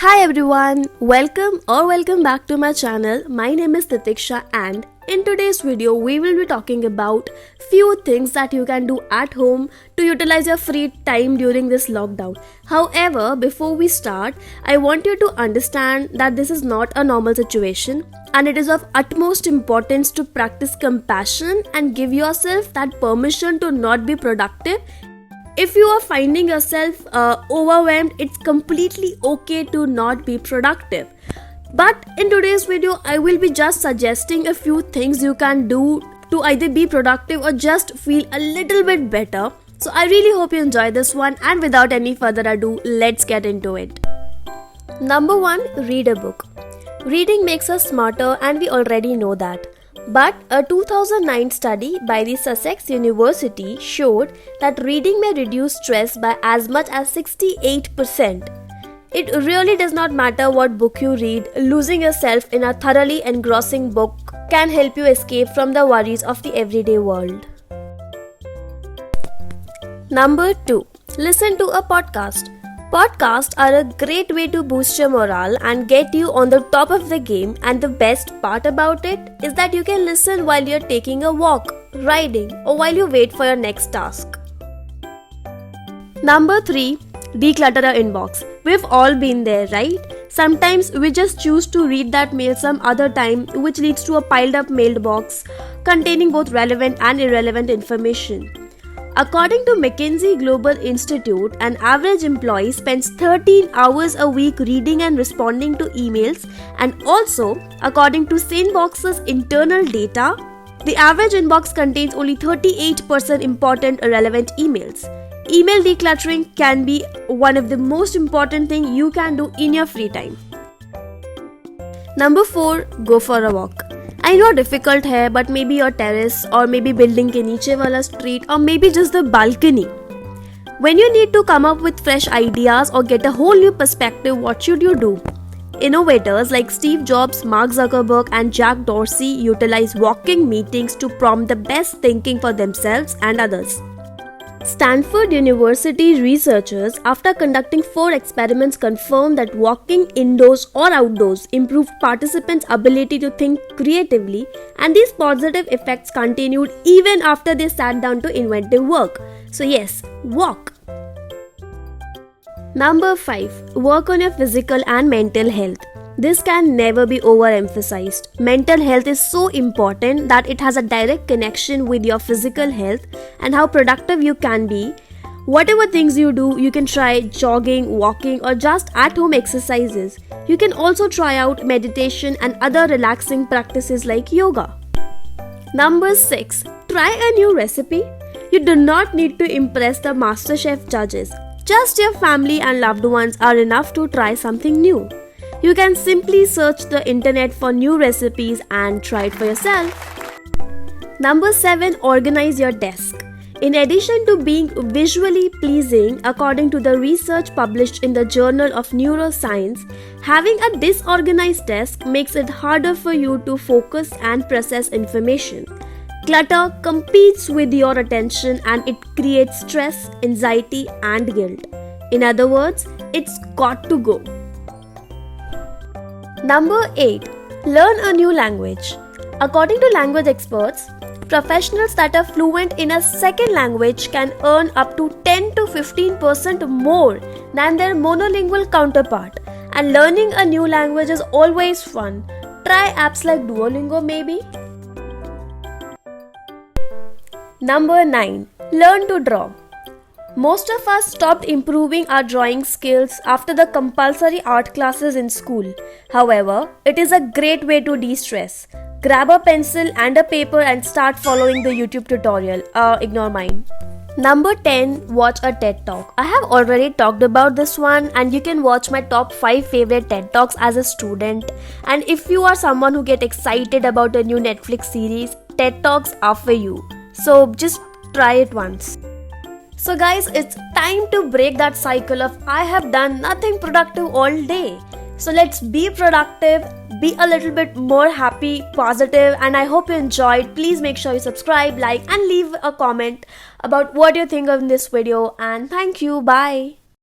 Hi everyone, welcome back to my channel. My name is Titiksha and in today's video we will be talking about few things that you can do at home to utilize your free time during this lockdown. However, before we start, I want you to understand that this is not a normal situation and it is of utmost importance to practice compassion and give yourself that permission to not be productive. If you are finding yourself overwhelmed, it's completely okay to not be productive. But in today's video, I will be just suggesting a few things you can do to either be productive or just feel a little bit better. So I really hope you enjoy this one, and without any further ado, let's get into it. Number 1, read a book. Reading makes us smarter and we already know that. But a 2009 study by the Sussex University showed that reading may reduce stress by as much as 68%. It really does not matter what book you read, losing yourself in a thoroughly engrossing book can help you escape from the worries of the everyday world. Number 2, listen to a podcast. Podcasts are a great way to boost your morale and get you on the top of the game, and the best part about it is that you can listen while you're taking a walk, riding, or while you wait for your next task. Number 3, declutter our inbox. We've all been there, right? Sometimes we just choose to read that mail some other time, which leads to a piled up mailbox containing both relevant and irrelevant information. According to McKinsey Global Institute, an average employee spends 13 hours a week reading and responding to emails, and also, according to Sanebox's internal data, the average inbox contains only 38% important relevant emails. Email decluttering can be one of the most important things you can do in your free time. Number 4, go for a walk. I know difficult है, but maybe your terrace or maybe building के नीचे वाला street or maybe just the balcony. When you need to come up with fresh ideas or get a whole new perspective, what should you do? Innovators like Steve Jobs, Mark Zuckerberg and Jack Dorsey utilize walking meetings to prompt the best thinking for themselves and others. Stanford University researchers, after conducting 4 experiments, confirmed that walking indoors or outdoors improved participants' ability to think creatively, and these positive effects continued even after they sat down to inventive work. So yes, walk. Number 5, work on your physical and mental health. This can never be overemphasized. Mental health is so important that it has a direct connection with your physical health and how productive you can be. Whatever things you do, you can try jogging, walking, or just at-home exercises. You can also try out meditation and other relaxing practices like yoga. Number 6, try a new recipe. You do not need to impress the MasterChef judges. Just your family and loved ones are enough to try something new. You can simply search the internet for new recipes and try it for yourself. Number 7, organize your desk. In addition to being visually pleasing, according to the research published in the Journal of Neuroscience, having a disorganized desk makes it harder for you to focus and process information. Clutter competes with your attention and it creates stress, anxiety, and guilt. In other words, it's got to go. Number 8, learn a new language. According to language experts, professionals that are fluent in a second language can earn up to 10 to 15% more than their monolingual counterpart. And learning a new language is always fun. Try apps like Duolingo maybe. Number 9, learn to draw. Most of us stopped improving our drawing skills after the compulsory art classes in school. However, it is a great way to de-stress. Grab a pencil and a paper and start following the YouTube tutorial. Ignore mine. Number 10, watch a TED Talk. I have already talked about this one, and you can watch my top 5 favorite TED Talks as a student. And if you are someone who get excited about a new Netflix series, TED Talks are for you. So just try it once. So guys, it's time to break that cycle of I have done nothing productive all day. So let's be productive, be a little bit more happy, positive, and I hope you enjoyed. Please make sure you subscribe, like, and leave a comment about what you think of this video. And thank you. Bye.